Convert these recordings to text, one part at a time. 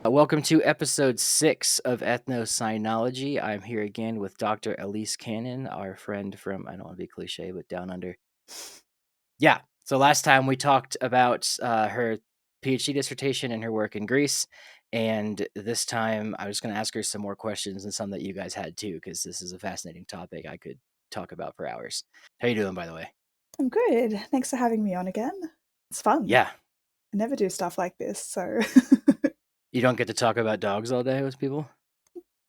Welcome to episode 6 of Ethnocynology. I'm here again with Dr. Alyce Cannon, our friend from, I don't want to be cliche, but down under. Yeah, so last time we talked about her PhD dissertation and her work in Greece. And this time I was going to ask her some more questions and some that you guys had too, because this is a fascinating topic I could talk about for hours. How you doing, by the way? I'm good. Thanks for having me on again. It's fun. Yeah, I never do stuff like this, so you don't get to talk about dogs all day with people?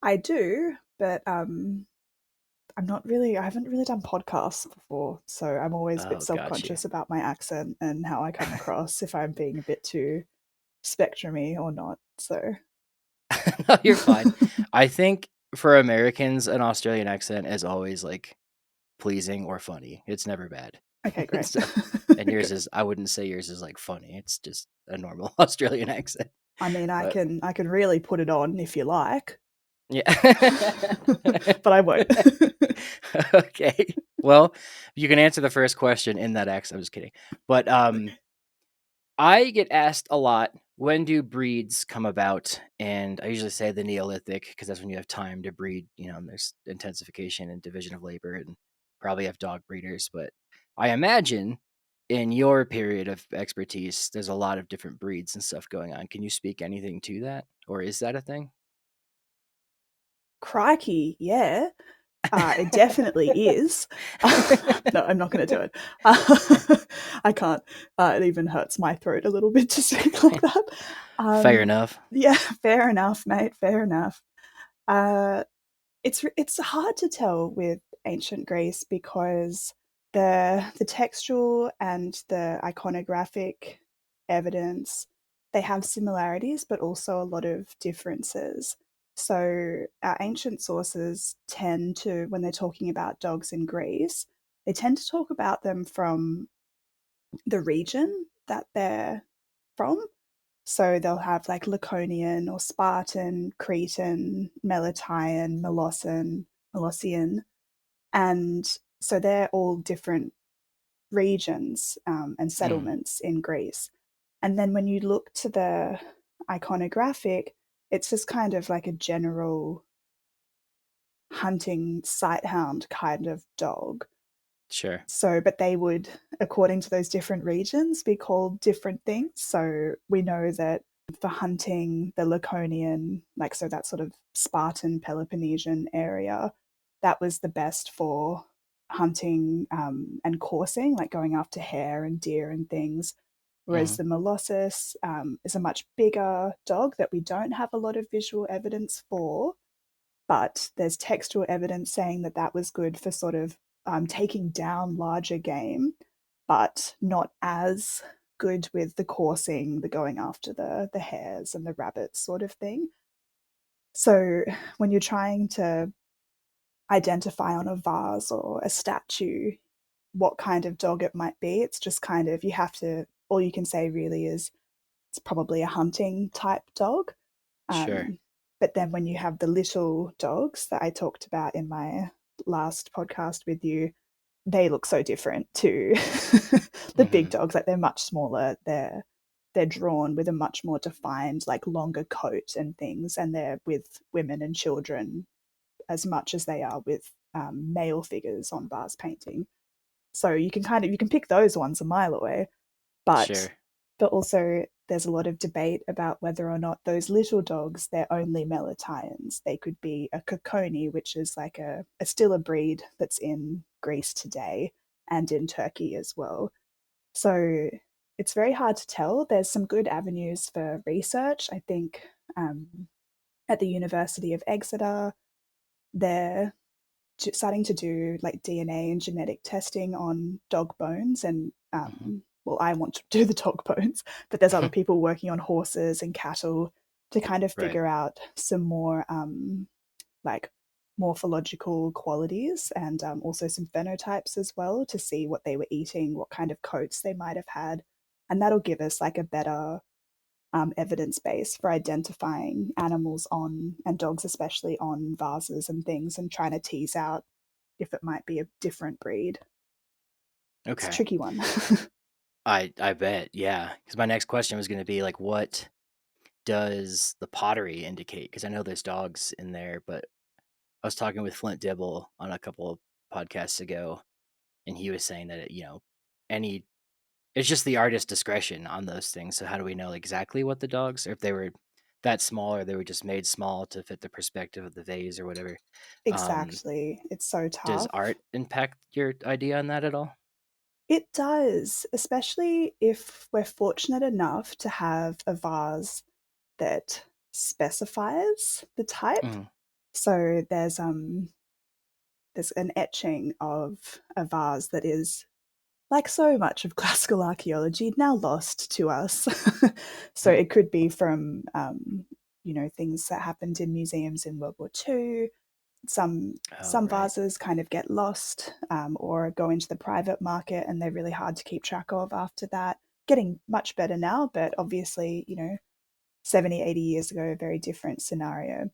I do, but I haven't really done podcasts before, so I'm always a bit Oh, got you. self-conscious about my accent and how I come across if I'm being a bit too spectrumy or not. So No, you're fine. I think for Americans, an Australian accent is always like pleasing or funny. It's never bad. okay, great. So, and yours Good. is, I wouldn't say yours is like funny. It's just a normal Australian accent. I mean, I But can I can really put it on if you like, yeah. but I won't. Okay. Well, you can answer the first question in that accent. I'm just kidding. But I get asked a lot, when do breeds come about? And I usually say the Neolithic because that's when you have time to breed, and there's intensification and division of labor and probably have dog breeders. But I imagine in your period of expertise, there's a lot of different breeds and stuff going on. Can you speak anything to that? Or is that a thing? Crikey, yeah. It definitely is. No, I'm not going to do it. I can't. It even hurts my throat a little bit to speak like that. Fair Um, enough. yeah, fair enough, mate. Fair enough. Uh, it's hard to tell with ancient Greece because the textual and the iconographic evidence, they have similarities but also a lot of differences. So our ancient sources tend to, when they're talking about dogs in Greece, they tend to talk about them from the region that they're from. So they'll have like Laconian or Spartan, Cretan, Melitian, Molossian, and so they're all different regions and Mm, settlements in Greece. And then when you look to the iconographic, it's just kind of like a general hunting sighthound kind of dog. sure. So, but they would, according to those different regions, be called different things. So we know that for hunting, the Laconian, like, so that sort of Spartan Peloponnesian area, that was the best for hunting and coursing, like going after hare and deer and things. Whereas Hmm. the Molossus is a much bigger dog that we don't have a lot of visual evidence for, but there's textual evidence saying that that was good for sort of taking down larger game, but not as good with the coursing, the going after the hares and the rabbits sort of thing. So when you're trying to identify on a vase or a statue what kind of dog it might be, it's just kind of, you have to, all you can say really is it's probably a hunting type dog. Sure. um, but then when you have the little dogs that I talked about in my last podcast with you, they look so different to the big Hmm. dogs. Like they're much smaller. They're drawn with a much more defined, like longer coat and things, and they're with women and children as much as they are with male figures on vase painting. So you can pick those ones a mile away, but Sure. also there's a lot of debate about whether or not those little dogs, they're only Melitians. They could be a Kokoni, which is like a still a breed that's in Greece today and in Turkey as well. So it's very hard to tell. There's some good avenues for research. I think at the University of Exeter, they're starting to do like DNA and genetic testing on dog bones, and Hmm. well, I want to do the dog bones, but there's other people working on horses and cattle to kind of Right. figure out some more like morphological qualities and also some phenotypes as well to see what they were eating, what kind of coats they might have had, and that'll give us like a better evidence base for identifying animals on, and dogs especially, on vases and things, and trying to tease out if it might be a different breed. It's a Okay. tricky one. I bet, yeah. Because my next question was going to be like, what does the pottery indicate? Because I know there's dogs in there, but I was talking with Flint Dibble on a couple of podcasts ago, and he was saying that any it's just the artist's discretion on those things. So how do we know exactly what the dogs, or if they were that small, or they were just made small to fit the perspective of the vase or whatever? Um, Exactly. It's so does tough. art impact your idea on that at all? It does, especially if we're fortunate enough to have a vase that specifies the type. Mm, So there's an etching of a vase that is, like so much of classical archaeology, now lost to us. So mm. it could be from things that happened in museums in World War II. Oh, Some right. vases kind of get lost, or go into the private market, and they're really hard to keep track of after that. Getting much better now, but obviously, 70, 80 years ago, a very different scenario.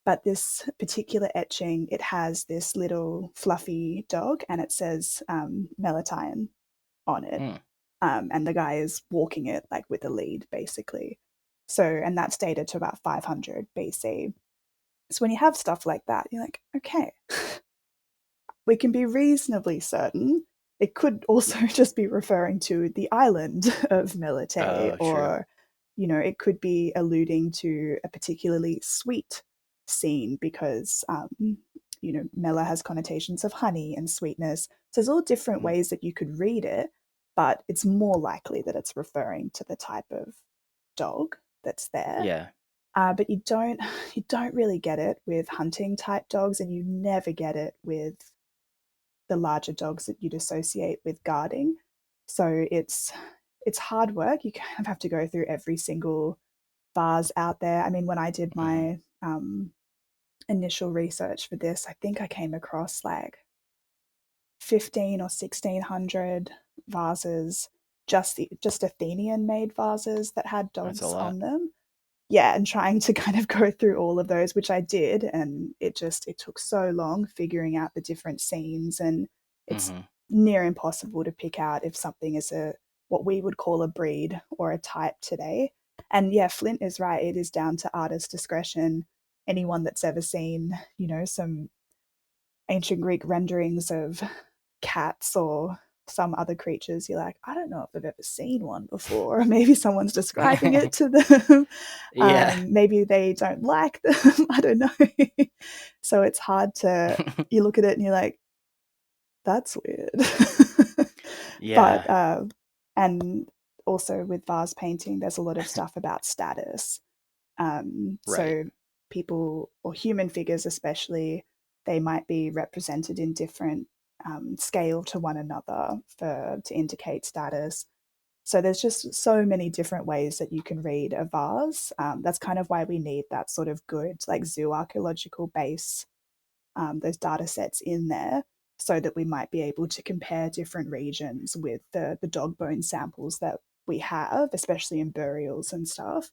But this particular etching, it has this little fluffy dog, and it says Melitine on it. Mm, And the guy is walking it like with a lead, basically. So, and that's dated to about 500 BC. So when you have stuff like that, you're like, okay, we can be reasonably certain it could also just be referring to the island of Melite, oh, true. or, it could be alluding to a particularly sweet scene because, Mela has connotations of honey and sweetness. So there's all different Mm, ways that you could read it, but it's more likely that it's referring to the type of dog that's there. yeah. But you don't really get it with hunting type dogs, and you never get it with the larger dogs that you'd associate with guarding. So it's hard work. You kind of have to go through every single vase out there. I mean, when I did Hmm. my initial research for this, I think I came across like 15 or 1600 vases, just Athenian made vases that had That's a dogs lot. on them. Yeah, and trying to kind of go through all of those, which I did, and it took so long figuring out the different scenes, and it's Hmm. near impossible to pick out if something is a what we would call a breed or a type today. And yeah, Flint is right, it is down to artist discretion. Anyone that's ever seen, some ancient Greek renderings of cats or some other creatures, you're like, I don't know if I've ever seen one before. Or maybe someone's describing it to them. Yeah. Maybe they don't like them. I don't know. So it's hard to, you look at it and you're like, that's weird. Yeah. But, and also with vase painting, there's a lot of stuff about status. Right. So people or human figures, especially, they might be represented in different scale to one another to indicate status. So there's just so many different ways that you can read a vase. That's kind of why we need that sort of good, like zoo archaeological base, those data sets in there, so that we might be able to compare different regions with the dog bone samples that we have, especially in burials and stuff,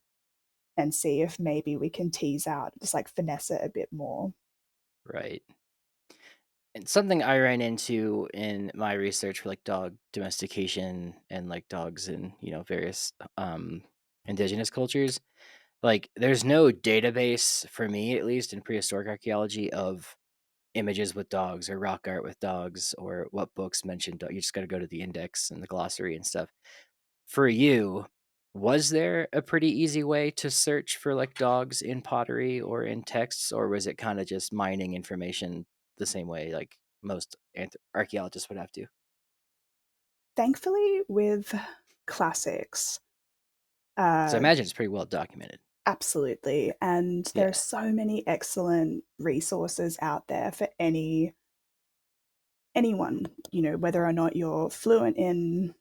and see if maybe we can tease out, just like finesse it a bit more. Right. And something I ran into in my research for like dog domestication and like dogs in, various indigenous cultures, like there's no database for me at least in prehistoric archaeology of images with dogs or rock art with dogs or what books mention dog. You just got to go to the index and the glossary and stuff. For you, was there a pretty easy way to search for like dogs in pottery or in texts, or was it kind of just mining information the same way like most archaeologists would have to? Thankfully, with classics, Because I uh, imagine it's pretty well documented. absolutely. And there are Yeah. so many excellent resources out there for anyone, whether or not you're fluent in,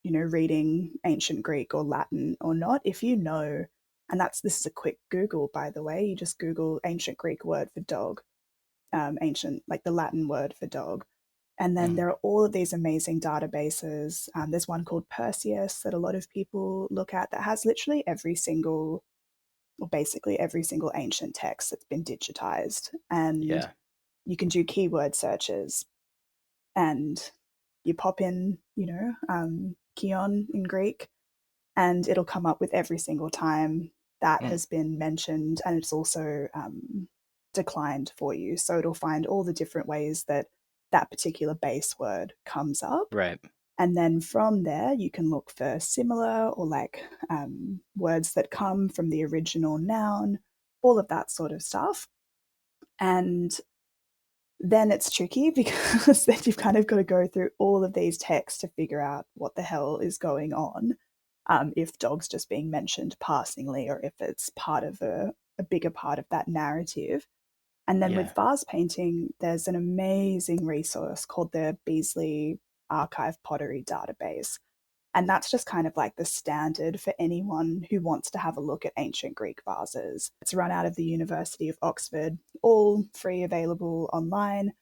reading ancient Greek or Latin or not. If you know, and this is a quick Google, by the way, you just Google ancient Greek word for dog, ancient, like the Latin word for dog. And then Mm, there are all of these amazing databases. There's one called Perseus that a lot of people look at that has literally or basically every single ancient text that's been digitized. And yeah. you can do keyword searches, and you pop in, Kion in Greek, and it'll come up with every single time that Mm, has been mentioned, and it's also declined for you. So it'll find all the different ways that that particular base word comes up. right. And then from there, you can look for similar or like words that come from the original noun, all of that sort of stuff. And then it's tricky because then you've kind of got to go through all of these texts to figure out what the hell is going on. If dog's just being mentioned passingly or if it's part of a bigger part of that narrative. And then with Yeah, vase painting, there's an amazing resource called the Beasley Archive Pottery Database. And that's just kind of like the standard for anyone who wants to have a look at ancient Greek vases. It's run out of the University of Oxford, all free available online.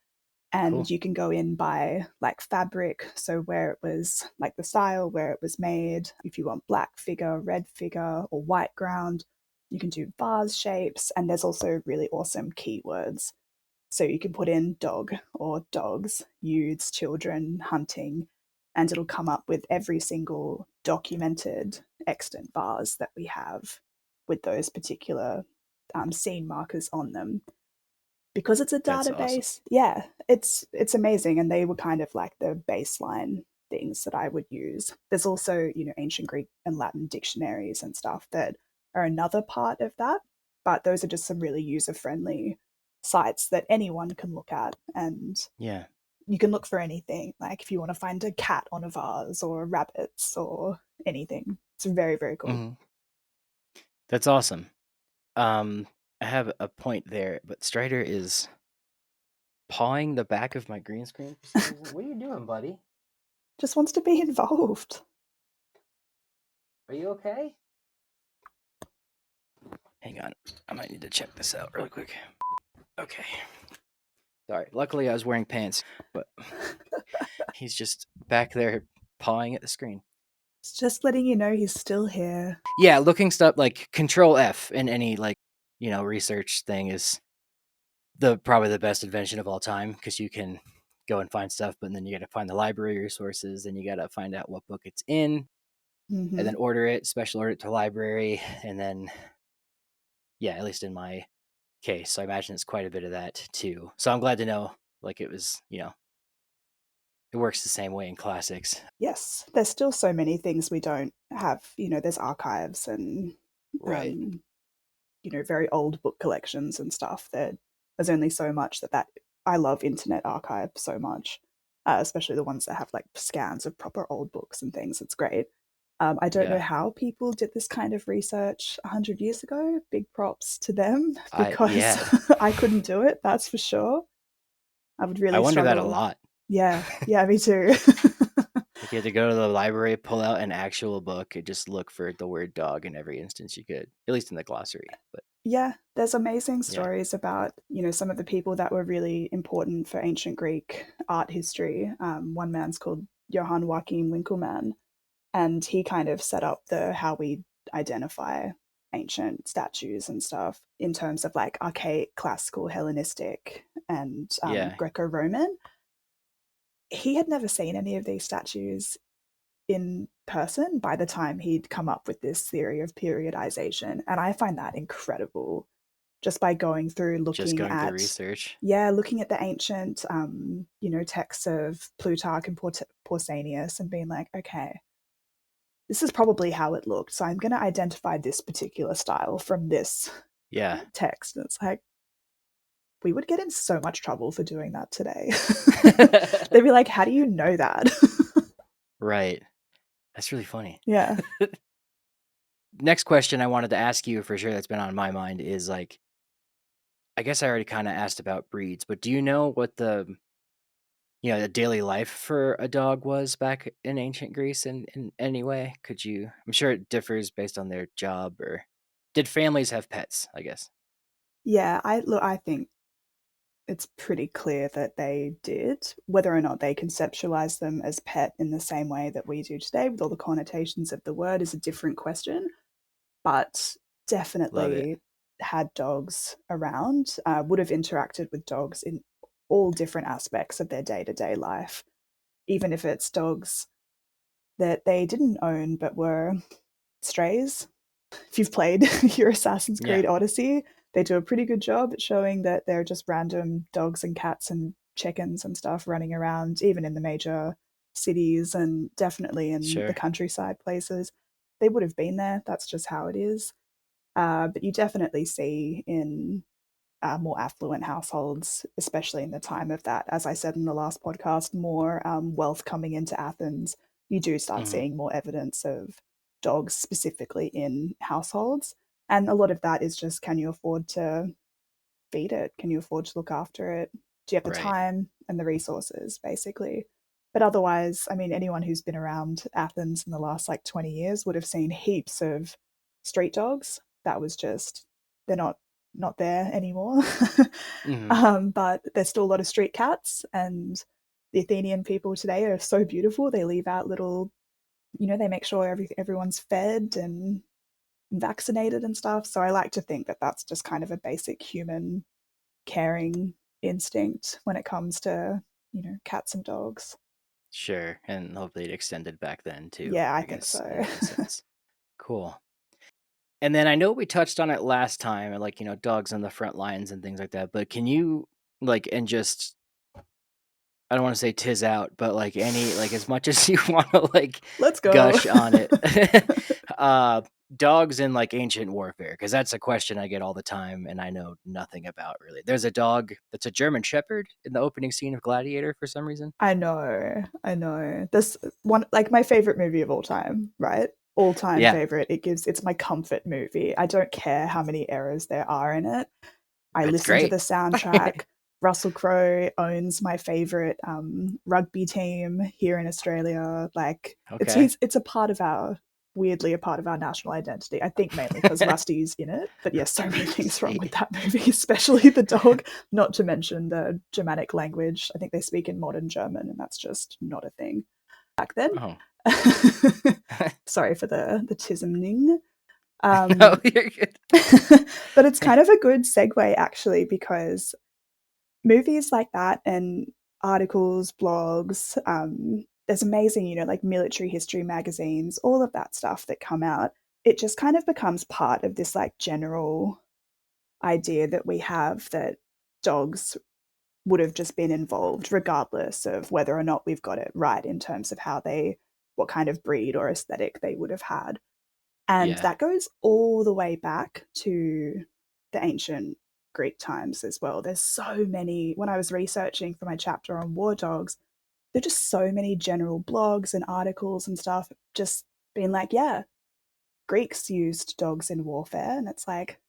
And cool. you can go in by like fabric, so where it was like the style, where it was made. If you want black figure, red figure, or white ground, you can do vase shapes. And there's also really awesome keywords. So you can put in dog or dogs, youths, children, hunting, and it'll come up with every single documented extant vase that we have with those particular scene markers on them. Because it's a That's awesome. database, yeah, it's amazing. And they were kind of like the baseline things that I would use. There's also, ancient Greek and Latin dictionaries and stuff that are another part of that. But those are just some really user friendly sites that anyone can look at, and Yeah. you can look for anything. Like if you want to find a cat on a vase or rabbits or anything, it's very, very cool. Hmm. That's awesome. Um, I have a point there, but Strider is pawing the back of my green screen for some reason. What are you doing, buddy? Just wants to be involved. Are you okay? Hang on. I might need to check this out really quick. Okay. Sorry. Luckily, I was wearing pants, but he's just back there pawing at the screen. It's just letting you know he's still here. Yeah, looking stuff like Control F in any research thing is probably the best invention of all time because you can go and find stuff, but then you got to find the library resources, and you got to find out what book it's in, and Mm-hmm. then order it, special order it to library, and then yeah, at least in my case, so I imagine it's quite a bit of that too. So I'm glad to know like it was it works the same way in classics. Yes, there's still so many things we don't have. There's archives and, Right. um, very old book collections and stuff that there's only so much that I love internet archive so much, especially the ones that have like scans of proper old books and things. It's great. I don't know Yeah. how people did this kind of research 100 years ago. Big props to them because Yeah. I couldn't do it, that's for sure. I would I really wonder that a struggle. lot. Yeah, yeah, me too. Like you had to go to the library, pull out an actual book, and just look for the word dog in every instance you could, at least in the glossary. But Yeah, there's amazing yeah, stories about, some of the people that were really important for ancient Greek art history. One man's called Johann Joachim Winckelmann, and he kind of set up the how we identify ancient statues and stuff in terms of like archaic, classical, Hellenistic, and yeah, Greco-Roman. He had never seen any of these statues in person by the time he'd come up with this theory of periodization, and I find that incredible just by going through just looking going through at research. looking at the ancient texts of Plutarch and Pausanias and being like, okay, this is probably how it looked, so I'm going to identify this particular style from this Yeah. text. And it's like, we would get in so much trouble for doing that today. They'd be like, how do you know that? Right. That's really funny. Yeah. Next question I wanted to ask you for sure that's been on my mind is like, I guess I already kind of asked about breeds, but do you know what the daily life for a dog was back in ancient Greece in any way? Could you, I'm sure it differs based on their job, or did families have pets, I guess? Yeah, I think it's pretty clear that they did. Whether or not they conceptualize them as pet in the same way that we do today, with all the connotations of the word, is a different question. But Love it. definitely had dogs around, would have interacted with dogs in all different aspects of their day to day life, even if it's dogs that they didn't own but were strays, if you've played your Assassin's Yeah. Creed Odyssey, they do a pretty good job at showing that they're just random dogs and cats and chickens and stuff running around, even in the major cities and definitely in the Sure. countryside places. They would have been there. That's just how it is. But you definitely see in more affluent households, especially in the time of that, as I said in the last podcast, more wealth coming into Athens. You do start Hmm. seeing more evidence of dogs specifically in households. And a lot of that is just, can you afford to feed it? Can you afford to look after it? Do you have the Right. time and the resources, basically? But otherwise, I mean, anyone who's been around Athens in the last like 20 years would have seen heaps of street dogs. That was just, they're not there anymore. Hmm. But there's still a lot of street cats, and the Athenian people today are so beautiful. They leave out little, they make sure everyone's fed and vaccinated and stuff. So I like to think that that's just kind of a basic human caring instinct when it comes to, cats and dogs. Sure. And hopefully it extended back then too, Yeah, I I think guess, so. in that sense. Cool. And then I know we touched on it last time, like, dogs on the front lines and things like that, but can you, like, and just, I don't want to say tis out, but like like as much as you want to like Let's go. gush on it, uh, dogs in like ancient warfare, because that's a question I get all the time and I know nothing about really. There's a dog that's a German Shepherd in the opening scene of Gladiator for some reason. I know, I know. This one, like my favorite movie of all time, right? All time Yeah, favorite. It's my comfort movie. I don't care how many errors there are in it. I it's listen to great. the soundtrack. Russell Crowe owns my favorite rugby team here in Australia. Like Okay. it's a part of our weirdly a part of our national identity. I think mainly because Rusty's in it. But yes, so many things wrong with that movie, especially the dog. Not to mention the Germanic language. I think they speak in modern German, and that's just not a thing back then. Oh. Sorry for the tisming. No, Um, you're good. but it's kind of a good segue actually, because movies like that and articles, blogs, there's amazing, like military history magazines, all of that stuff that come out. It just kind of becomes part of this like general idea that we have that dogs would have just been involved regardless of whether or not we've got it right in terms of what kind of breed or aesthetic they would have had. And Yeah. that goes all the way back to the ancient Greek times as well. There's so many, when I was researching for my chapter on war dogs, there are just so many general blogs and articles and stuff just being like, yeah, Greeks used dogs in warfare. And it's like,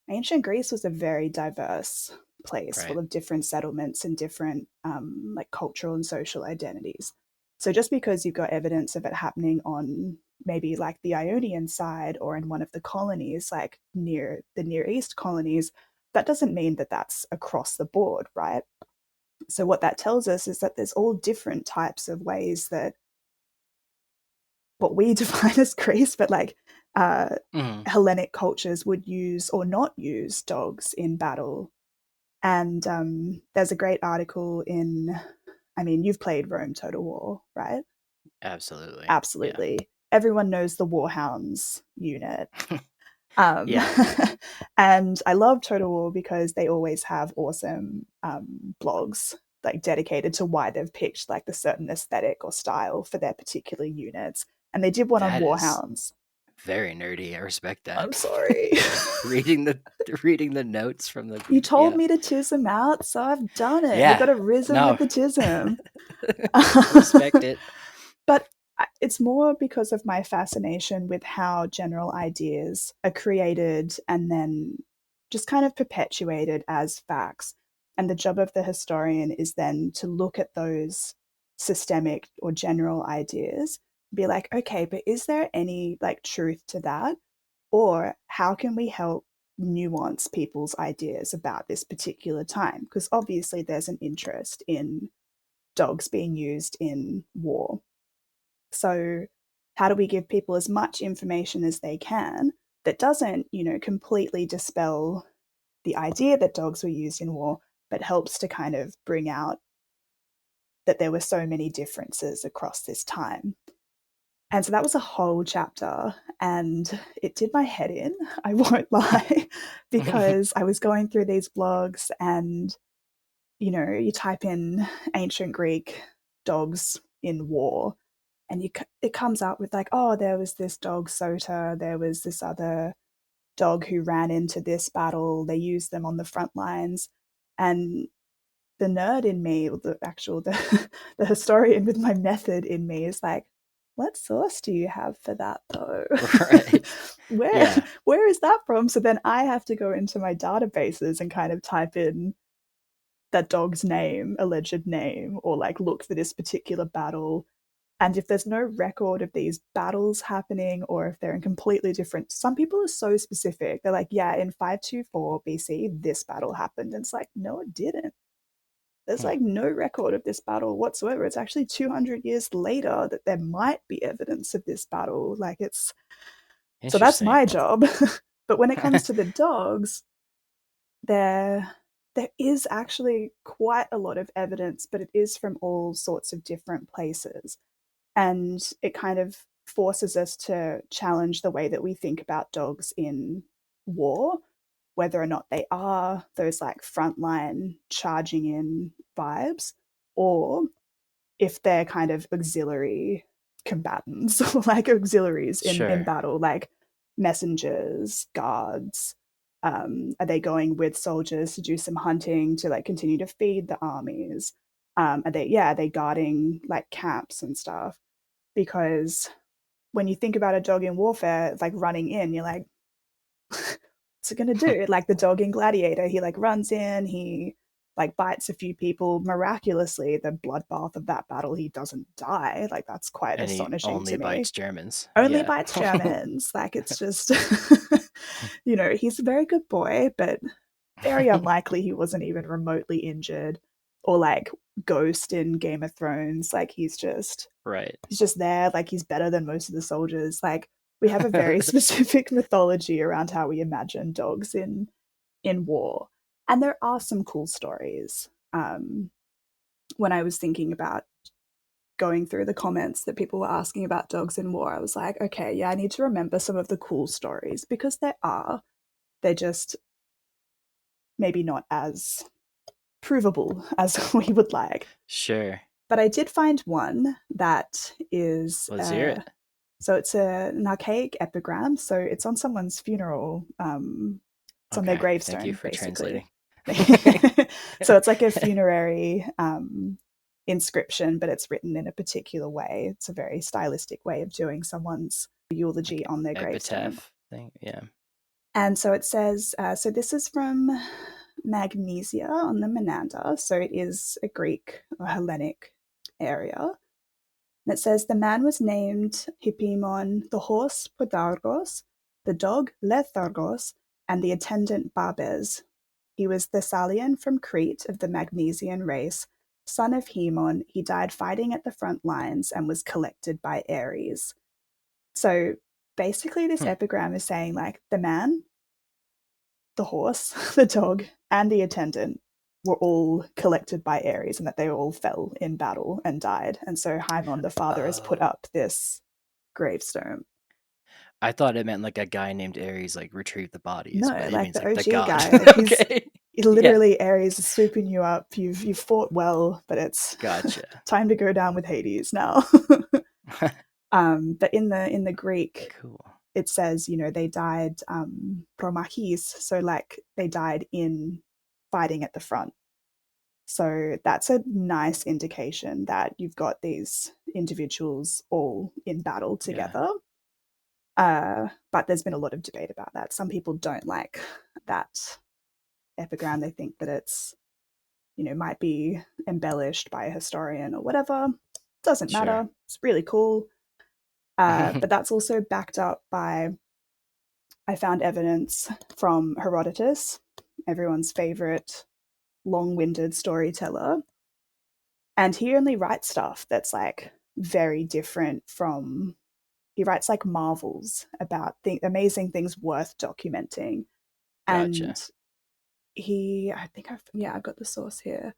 ancient Greece was a very diverse place full Right. of different settlements and different like cultural and social identities. So just because you've got evidence of it happening on maybe like the Ionian side or in one of the colonies, like near the Near East colonies, that doesn't mean that that's across the board, right? So what that tells us is that there's all different types of ways that what we define as Greece, but like uh, Hmm. Hellenic cultures would use or not use dogs in battle. And there's a great article in, I mean, you've played Rome Total War, right? Absolutely. Yeah. Absolutely. Everyone knows the Warhounds unit. Um, Yeah. and I love Total War because they always have awesome blogs like dedicated to why they've picked like the certain aesthetic or style for their particular units. And they did one on That is Warhounds. very nerdy. I respect that. I'm sorry. reading the reading the notes from the You told yeah. me to tism out, so I've done it. We Yeah. got a rhythm with No. the tism. Respect it. But it's more because of my fascination with how general ideas are created and then just kind of perpetuated as facts. And the job of the historian is then to look at those systemic or general ideas, be like, okay, but is there any like truth to that? Or how can we help nuance people's ideas about this particular time? Because obviously there's an interest in dogs being used in war. So, how do we give people as much information as they can that doesn't, completely dispel the idea that dogs were used in war, but helps to kind of bring out that there were so many differences across this time? And so that was a whole chapter, and it did my head in, I won't lie, because I was going through these blogs and, you type in ancient Greek dogs in war, and it comes up with like, oh, there was this dog Sota, there was this other dog who ran into this battle, they used them on the front lines. And the nerd in me, or the historian with my method in me is like, what source do you have for that though? Right. where Yeah. where is that from? So then I have to go into my databases and kind of type in that dog's name, alleged name, or like look for this particular battle. And if there's no record of these battles happening, or if they're in completely different, some people are so specific. They're like, yeah, in 524 BC, this battle happened. And it's like, no, it didn't. There's Hmm. like no record of this battle whatsoever. It's actually 200 years later that there might be evidence of this battle. Like it's, so that's Interesting. my job. But when it comes to the dogs, there there is actually quite a lot of evidence, but it is from all sorts of different places. And it kind of forces us to challenge the way that we think about dogs in war, whether or not they are those like frontline charging in vibes, or if they're kind of auxiliary combatants, or like auxiliaries in Sure. battle, like messengers, guards. Are they going with soldiers to do some hunting to like continue to feed the armies? Are they guarding like camps and stuff? Because when you think about a dog in warfare, it's like running in, you're like, what's it gonna do? Like the dog in Gladiator, he like runs in, he like bites a few people. Miraculously, the bloodbath of that battle, he doesn't die. Like that's quite And he astonishing only to me. bites Germans. Only Yeah. bites Germans. Like it's just, he's a very good boy, but very unlikely he wasn't even remotely injured, or like Ghost in Game of Thrones. Like Right. he's just there, like he's better than most of the soldiers. Like we have a very specific mythology around how we imagine dogs in war. And there are some cool stories. When I was thinking about going through the comments that people were asking about dogs in war, I was like, okay, yeah, I need to remember some of the cool stories, because there are. They're just maybe not as provable as we would like. Sure. But I did find one that is Let's hear it. so it's an archaic epigram. So it's on someone's funeral. It's on their Okay. Thank you gravestone, for basically. translating. So it's like a funerary inscription, but it's written in a particular way. It's a very stylistic way of doing someone's eulogy Like on their gravestone. epitaph thing. Yeah. And so it says, so this is from Magnesia on the Menander. So it is a Greek or Hellenic area. And it says the man was named Hippimon, the horse Podargos, the dog Lethargos, and the attendant Babes. He was Thessalian from Crete of the Magnesian race. Son of Haemon, he died fighting at the front lines and was collected by Ares. So basically, this Hmm. epigram is saying like the man, the horse, the dog, and the attendant were all collected by Ares, and that they all fell in battle and died. And so Haemon, the father, has put Oh. up this gravestone. I thought it meant like a guy named Ares like retrieved the bodies, No, but it like means the like the OG god. guy, like he's Okay. Yeah. literally Ares is swooping you up. You've fought well, but it's Gotcha. time to go down with Hades now. But in the Greek, Cool. it says, they died promachis, so like they died in fighting at the front. So that's a nice indication that you've got these individuals all in battle Yeah. together. But there's been a lot of debate about that. Some people don't like that epigram. They think that it's, might be embellished by a historian or whatever. Doesn't Sure. matter. It's really cool. But that's also backed up by, I found evidence from Herodotus, everyone's favorite long winded storyteller. And he only writes stuff that's like very different from, he writes like marvels about amazing things worth documenting. Gotcha. And I think I've got the source here.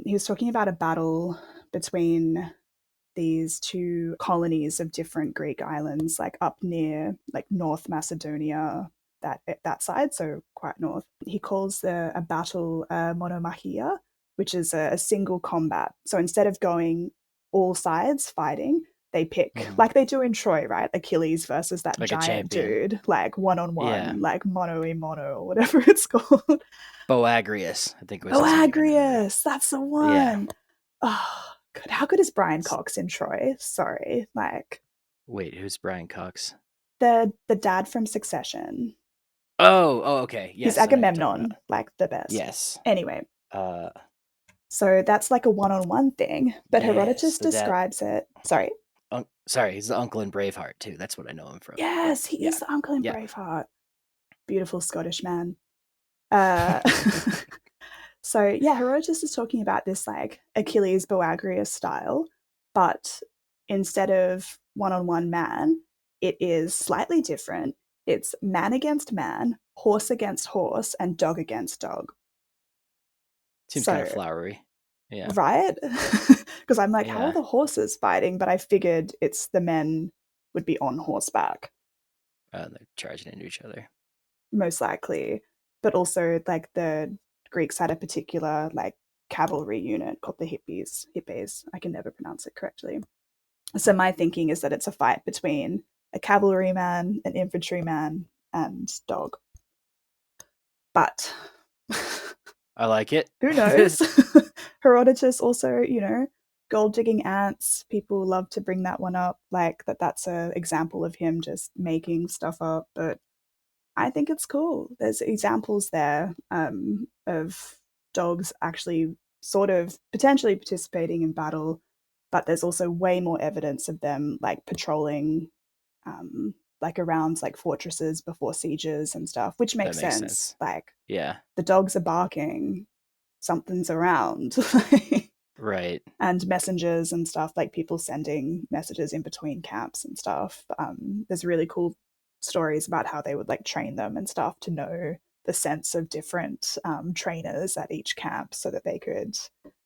He was talking about a battle between these two colonies of different Greek islands, like up near like North Macedonia, that side, so quite north. He calls a battle monomachia, which is a single combat. So instead of going all sides fighting, they pick, like they do in Troy, right? Achilles versus that Like a giant champion. dude, like one on Yeah. one, like mono a mono, or whatever it's called. Boagrius, I think was his name. I remember. Boagrius, that's the Yeah. one. Oh, good. How good is Brian Cox in Troy? Sorry, like Wait, who's Brian Cox? the dad from Succession. Oh, okay. He's Yes, I know who you're talking about. Agamemnon, like the best. Yes. Anyway, Uh, so that's like a one-on-one thing, but yes, Herodotus the dad. describes it. Sorry. Sorry, he's the uncle in Braveheart too. That's what I know him from. But Yes, he yeah, is the uncle in yeah. Braveheart. Beautiful Scottish man. Uh, so yeah, Herodotus is talking about this like Achilles Boagrius style, but instead of one-on-one man, it is slightly different. It's man against man, horse against horse, and dog against dog. Seems kind of So flowery. Yeah, right? Because I'm like, how are yeah. the horses fighting? But I figured it's the men would be on horseback, They're charging into each other. most likely. But also, like, the Greeks had a particular, like, cavalry unit called the Hippies. Hippes. I can never pronounce it correctly. So my thinking is that it's a fight between a cavalryman, an infantryman, and dog. But I like it. who knows? Herodotus also, gold digging ants. People love to bring that one up, like that's a example of him just making stuff up. But I think it's cool. There's examples there of dogs actually sort of potentially participating in battle, but there's also way more evidence of them like patrolling, like around like fortresses before sieges and stuff, which That makes makes sense. sense. Like Yeah. the dogs are barking, something's around. Right. And messengers and stuff, like people sending messages in between camps and stuff. There's really cool stories about how they would like train them and stuff to know the sense of different trainers at each camp so that they could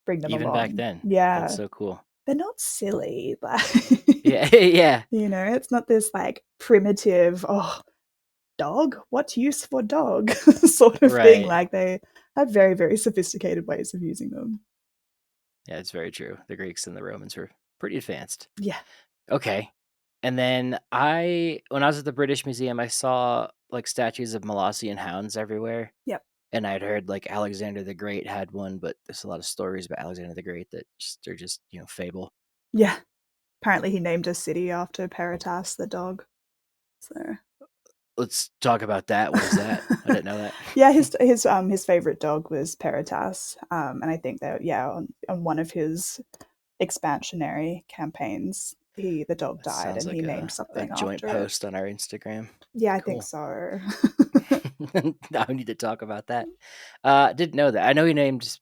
bring them Even back along. then. That's Yeah, so cool. they're not silly. Like, Yeah. Yeah. it's not this like primitive, oh, dog? What use for dog? sort of thing. Right. Like, they had very, very sophisticated ways of using them. Yeah, it's very true. The Greeks and the Romans were pretty advanced. Yeah. Okay. And then when I was at the British Museum, I saw like statues of Molossian hounds everywhere. Yep. And I'd heard like Alexander the Great had one, but there's a lot of stories about Alexander the Great that they're just, fable. Yeah. Apparently he named a city after Peritas the dog. So Let's talk about that. What is that? I didn't know that. yeah, his favorite dog was Peritas, and I think that on one of his expansionary campaigns, the dog That died, sounds and he like named a something joint after it. post on our Instagram. Yeah, I think Cool. so. Now we need to talk about that. Didn't know that. I know he named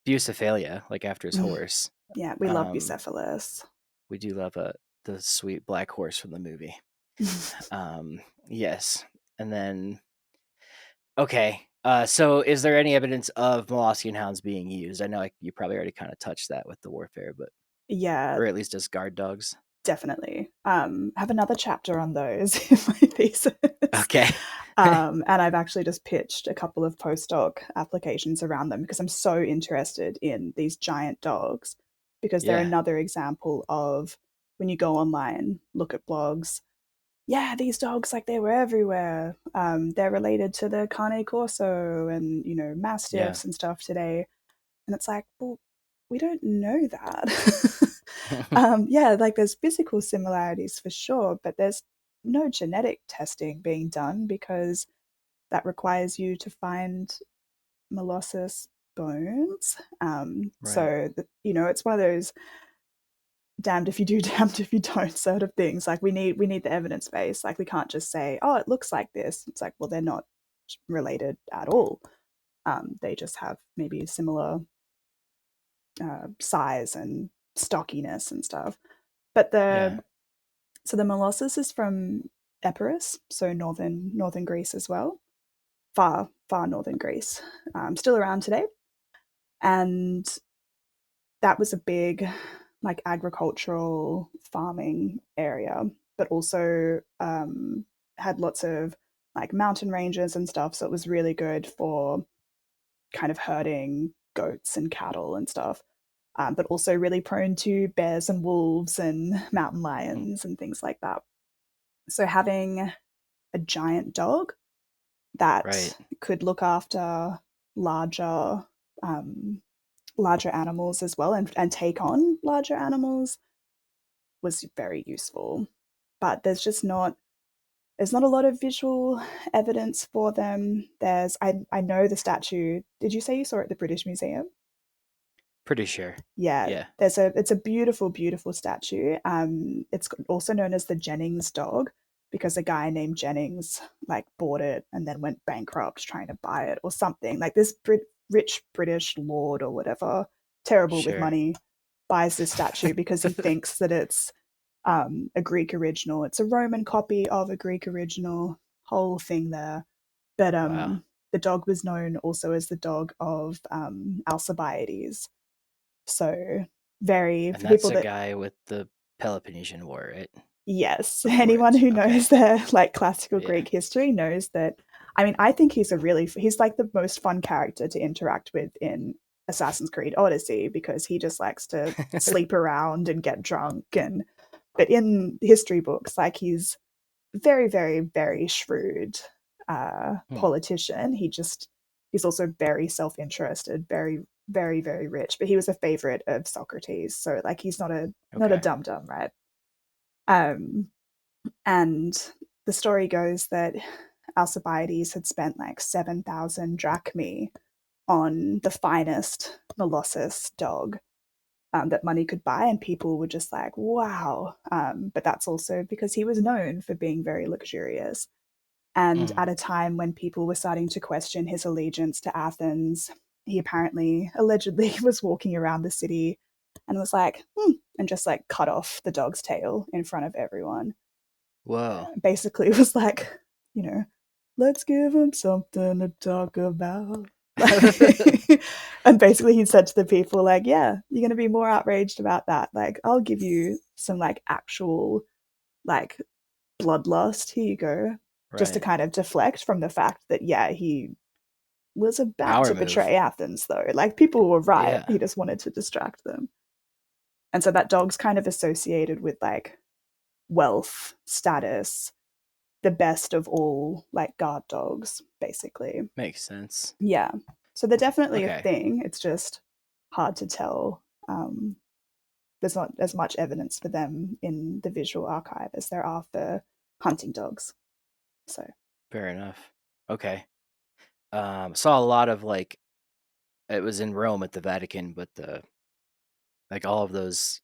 Bucephalia like after his horse. Yeah, we love Bucephalus. We do love the sweet black horse from the movie. Yes. And then okay. So is there any evidence of Molossian hounds being used? I know you probably already kind of touched that with the warfare, but Yeah, or at least as guard dogs. definitely. Have another chapter on those in my thesis. Okay. And I've actually just pitched a couple of postdoc applications around them because I'm so interested in these giant dogs, because they're Yeah. another example of when you go online, look at blogs. Yeah, these dogs, like, they were everywhere. They're related to the Cane Corso and, Yeah. mastiffs and stuff today. And it's like, well, we don't know that. Yeah, like there's physical similarities for sure, but there's no genetic testing being done because that requires you to find molossus bones. Right. So, it's one of those damned if you do, damned if you don't sort of things. Like, we need the evidence base. Like, we can't just say, oh, it looks like this. It's like, well, they're not related at all. They just have maybe similar size and stockiness and stuff. But Yeah. the molossus is from Epirus, so northern Greece as well, far northern Greece, still around today, and that was a big like agricultural farming area, but also had lots of like mountain ranges and stuff. So it was really good for kind of herding goats and cattle and stuff. But also really prone to bears and wolves and mountain Hmm. lions and things like that. So having a giant dog that Right. could look after larger larger animals as well, and take on larger animals was very useful. But there's not a lot of visual evidence for them. I know the statue. Did you say you saw it at the British Museum? Pretty sure. Yeah, Yeah. it's a beautiful, beautiful statue. It's also known as the Jennings dog because a guy named Jennings like bought it and then went bankrupt trying to buy it or something. Like this rich British lord or whatever, terrible with Sure. money, buys this statue because he thinks that it's a Greek original. It's a Roman copy of a Greek original. Whole thing there, but Wow. the dog was known also as the dog of Alcibiades. So very And for that's people a that, guy with the Peloponnesian War, right? yes, Before anyone it. who Okay. knows their like classical Yeah. Greek history knows that. I mean, I think he's like the most fun character to interact with in Assassin's Creed Odyssey because he just likes to sleep around and get drunk, and but in history books like he's very, very, very shrewd Hmm. politician. He's also very self-interested, very, very, very rich. But he was a favorite of Socrates, so like he's not a Okay. dum dum, right? Um, and the story goes that Alcibiades had spent like 7,000 drachmae on the finest Molossus dog that money could buy, and people were just like, wow. But that's also because he was known for being very luxurious. And Mm. at a time when people were starting to question his allegiance to Athens, he apparently, allegedly, was walking around the city and was like, and just like cut off the dog's tail in front of everyone. Whoa. Basically, it was like, you know, let's give him something to talk about. And basically, he said to the people, like, yeah, you're going to be more outraged about that. Like, I'll give you some like actual, like, bloodlust. Here you go. Just to Right. kind of deflect from the fact that, yeah, he was about Power to move. betray Athens, though. Like, people were right. Yeah. He just wanted to distract them. And so that dog's kind of associated with like wealth, status, the best of all like guard dogs, basically. Makes sense. Yeah. So they're definitely a Okay. thing. It's just hard to tell. There's not as much evidence for them in the visual archive as there are for hunting dogs. So Fair enough. Okay. Saw a lot of like it was in Rome at the Vatican, but the like all of those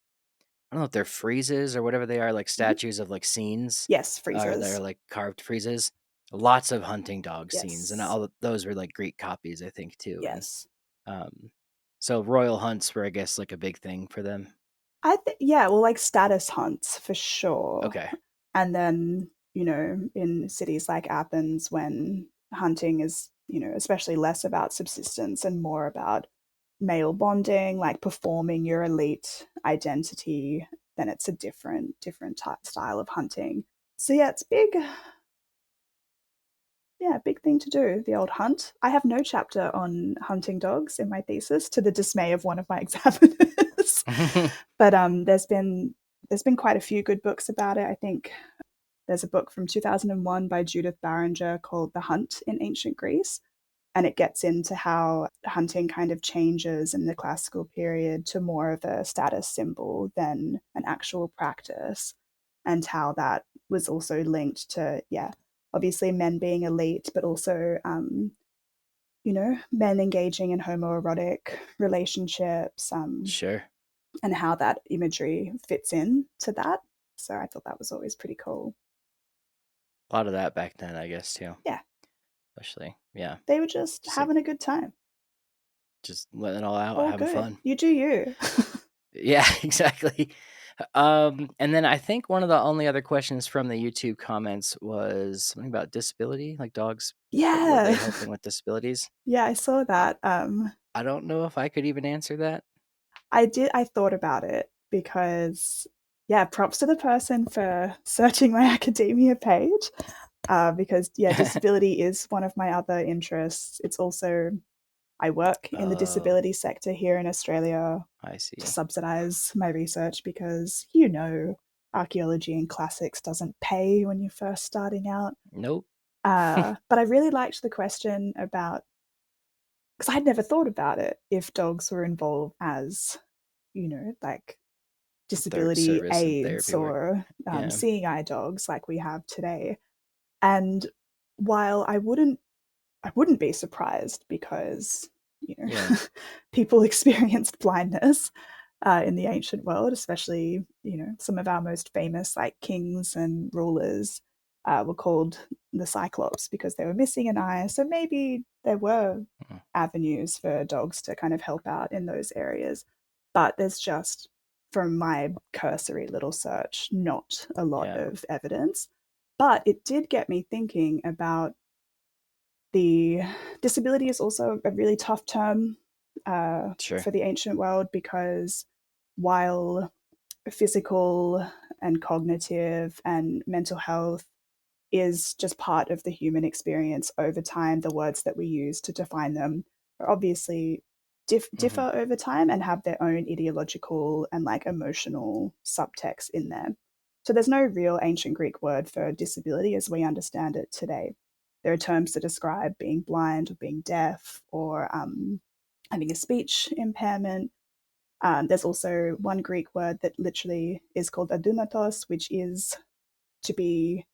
I don't know if they're friezes or whatever they are, like mhm. statues of like scenes, Yes, or they're freezers. like carved friezes. Lots of hunting dog scenes, and Yes. all of those were like Greek copies, I think, too. And Yes. um, so royal hunts were, I guess, like a big thing for them. I think, yeah, well, like status hunts for sure. Okay, And then, in cities like Athens, when hunting is, especially less about subsistence and more about male bonding, like performing your elite identity, then it's a different style of hunting. So yeah, it's big. Yeah, big thing to do, the old hunt. I have no chapter on hunting dogs in my thesis, to the dismay of one of my examiners. But there's been quite a few good books about it. I think there's a book from 2001 by Judith Barringer called The Hunt in Ancient Greece, and it gets into how hunting kind of changes in the classical period to more of a status symbol than an actual practice, and how that was also linked to, yeah, obviously men being elite, but also men engaging in homoerotic relationships, sure. and how that imagery fits in to that. So I thought that was always pretty cool. A lot of that back then, I guess, too. Yeah, Especially, yeah, they were just just like having a good time. just letting it all out, All having good. fun. You do you. Yeah, exactly. And then I think one of the only other questions from the YouTube comments was something about disability, like dogs, were they Yeah. helping with disabilities? Yeah, I saw that. I don't know if I could even answer that. I thought about it. because, yeah, props to the person for searching my academia page. Because, yeah, disability is one of my other interests. It's also, I work in the Oh, disability sector here in Australia I to see. subsidize my research because, archaeology and classics doesn't pay when you're first starting out. Nope. But I really liked the question about, because I'd never thought about it if dogs were involved as, like Third disability service and aids therapy work. or Yeah. seeing eye dogs like we have today. And while I wouldn't be surprised because Yeah. people experienced blindness in the ancient world, especially some of our most famous like kings and rulers were called the Cyclops because they were missing an eye. So maybe there were Mm, avenues for dogs to kind of help out in those areas, but there's just from my cursory little search not a lot yeah. of evidence. But it did get me thinking about the disability is also a really tough term Sure. for the ancient world because while physical and cognitive and mental health is just part of the human experience over time, the words that we use to define them are obviously Hmm. differ over time and have their own ideological and like emotional subtext in there. So there's no real ancient Greek word for disability as we understand it today. There are terms to describe being blind or being deaf or having a speech impairment. There's also one Greek word that literally is called adunatos, which is to be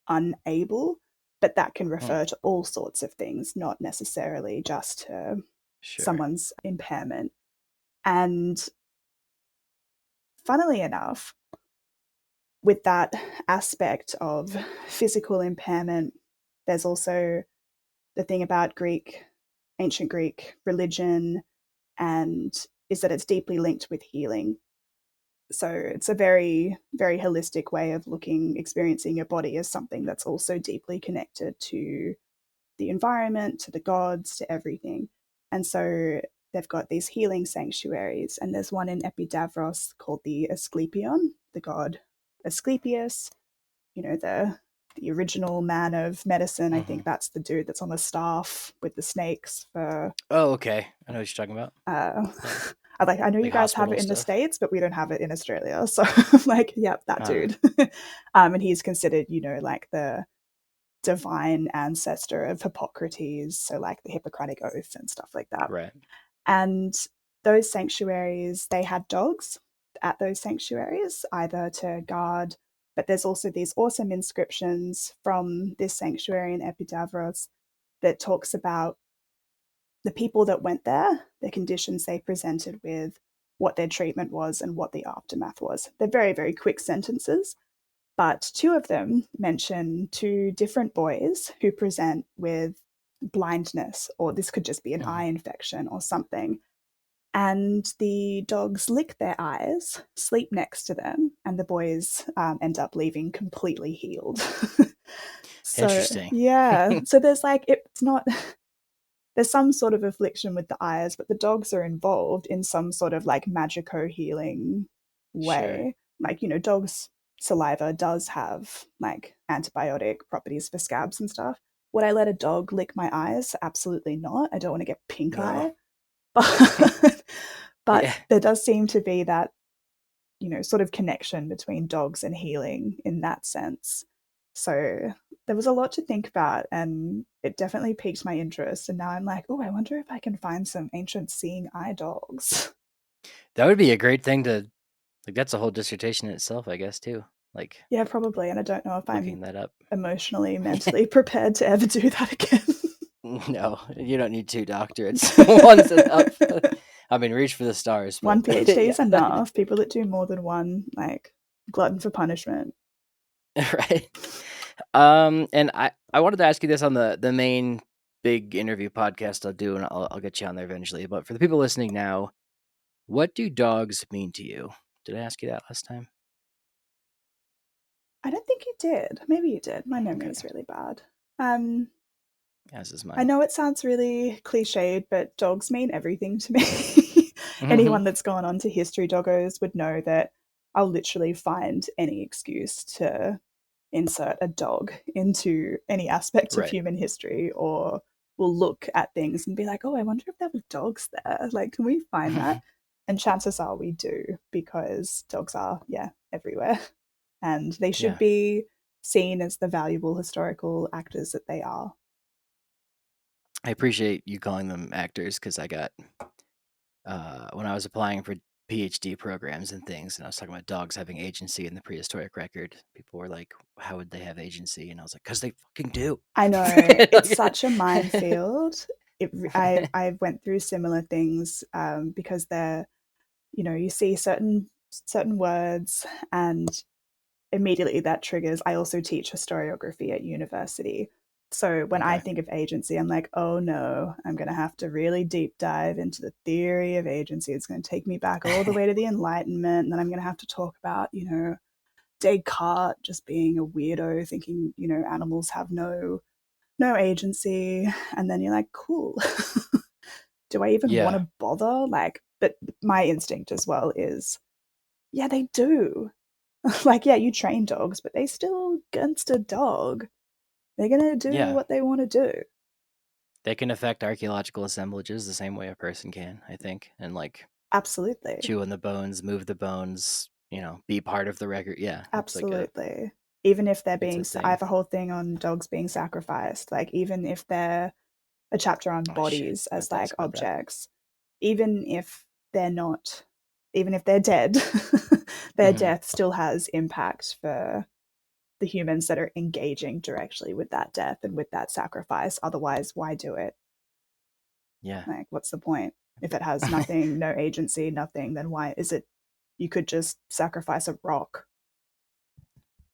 unable, but that can Mm, refer to all sorts of things, not necessarily just to sure. someone's impairment. And funnily enough, with that aspect of physical impairment, there's also the thing about ancient Greek religion, and is that it's deeply linked with healing. So it's a very, very holistic way of experiencing your body as something that's also deeply connected to the environment, to the gods, to everything. And so they've got these healing sanctuaries, and there's one in Epidavros called the Asclepion, the god Asclepius, the original man of medicine. I Hmm. think that's the dude that's on the staff with the snakes for Oh, okay. I know what you're talking about. uh Yeah. I know you Like guys have hospital it in the stuff. States, but we don't have it in Australia. So I'm like, yep, that Ah, dude. And he's considered, like the divine ancestor of Hippocrates, so like the Hippocratic Oath and stuff like that. right. And those sanctuaries, they had dogs at those sanctuaries, either to guard, but there's also these awesome inscriptions from this sanctuary in Epidavros that talks about the people that went there, the conditions they presented with, what their treatment was, and what the aftermath was. They're very, very quick sentences, but two of them mention two different boys who present with blindness, or this could just be an Hmm. eye infection or something. And the dogs lick their eyes, sleep next to them, and the boys end up leaving completely healed. So, Interesting. yeah. So there's like, it's not, there's some sort of affliction with the eyes, but the dogs are involved in some sort of like magico healing Sure. way. Like, dogs' saliva does have like antibiotic properties for scabs and stuff. Would I let a dog lick my eyes? Absolutely not. I don't want to get pink No. eye. But, but Yeah. there does seem to be that, sort of connection between dogs and healing in that sense. So there was a lot to think about, and it definitely piqued my interest. And now I'm like, oh, I wonder if I can find some ancient seeing eye dogs. That would be a great thing to like. That's a whole dissertation in itself, I guess, too. Like Yeah, probably. And I don't know if I'm looking that up. emotionally, mentally prepared to ever do that again. No, you don't need two doctorates. One's enough. I mean, reach for the stars, but One PhD yeah, is enough. People that do more than one, like glutton for punishment. right. And I wanted to ask you this on the main big interview podcast I'll do, and I'll get you on there eventually. But for the people listening now, what do dogs mean to you? Did I ask you that last time? I don't think you did. Maybe you did. My memory is Okay, really bad. Um, as is I mine. know it sounds really cliched, but dogs mean everything to me. anyone that's gone on to history doggos would know that I'll literally find any excuse to insert a dog into any aspect of Right. human history, or will look at things and be like, oh, I wonder if there were dogs there. Like, can we find that? And chances are we do, because dogs are, yeah, everywhere. And they should Yeah. be seen as the valuable historical actors that they are. I appreciate you calling them actors, because I got when I was applying for PhD programs and things, and I was talking about dogs having agency in the prehistoric record. People were like, "How would they have agency?" And I was like, "Because they fucking do." I know, it's such a minefield. I went through similar things, because they're, you see certain words, and immediately that triggers. I also teach historiography at university. So when I Okay. think of agency, I'm like, oh no, I'm going to have to really deep dive into the theory of agency. It's going to take me back all the way to the Enlightenment. And then I'm going to have to talk about, Descartes just being a weirdo, thinking, animals have no agency. And then you're like, cool. Do I even want Yeah. to bother? Like, but my instinct as well is, yeah, they do. Like, yeah, you train dogs, but they still against a dog. They're gonna do Yeah. what they want to do. They can affect archaeological assemblages the same way a person can, I think, and like Absolutely. chew on the bones, move the bones, be part of the record. Yeah, Absolutely. Even if they're it's being, a I thing. have a whole thing on dogs being sacrificed. Like, even if they're a chapter on Oh shit, bodies I have as to like ask about that. objects, even if they're not, even if they're dead, their Hmm. death still has impact for the humans that are engaging directly with that death and with that sacrifice. Otherwise, why do it? Yeah. Like, what's the point? If it has nothing, no agency, nothing, then why is it? You could just sacrifice a rock.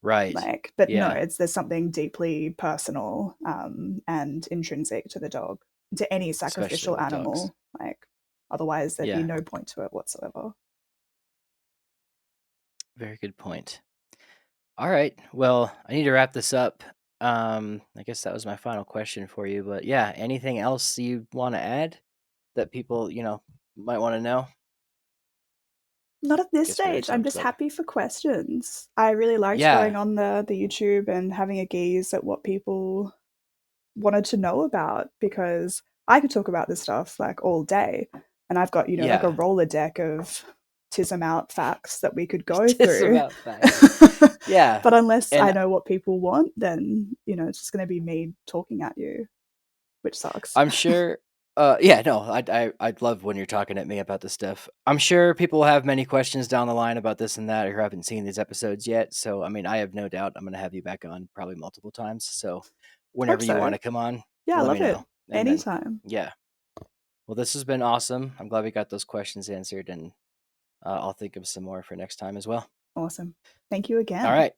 Right. Like, but no, Yeah. there's something deeply personal, and intrinsic to the dog, to any Especially sacrificial with dogs. animal. Like, otherwise, there'd be Yeah. no point to it whatsoever. Very good point. All right. Well, I need to wrap this up. I guess that was my final question for you. But yeah, anything else you want to add that people, might want to know? Not at this Guess we already stage. I'm summed just it up. happy for questions. I really liked going Yeah. on the YouTube and having a gaze at what people wanted to know about, because I could talk about this stuff like all day, and I've got, like a Yeah. Rolodeck of tism out facts that we could go Just through. about facts. Yeah. But unless I And know what people want, then, it's just going to be me talking at you, which sucks. I'm sure yeah, no, I'd love when you're talking at me about this stuff. I'm sure people will have many questions down the line about this and that, or haven't seen these episodes yet. So I mean, I have no doubt I'm gonna have you back on probably multiple times. So Hope whenever you want so. to come on, Yeah, I let me love it. know. And then Anytime. yeah. Well, this has been awesome. I'm glad we got those questions answered, and I'll think of some more for next time as well. Awesome. Thank you All again. right.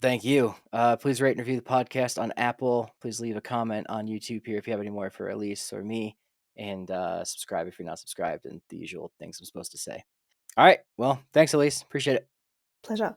Thank you. Please rate and review the podcast on Apple. Please leave a comment on YouTube here if you have any more for Alyce or me. And subscribe if you're not subscribed, and the usual things I'm supposed to say. All right. Well, thanks, Alyce. Appreciate it. Pleasure.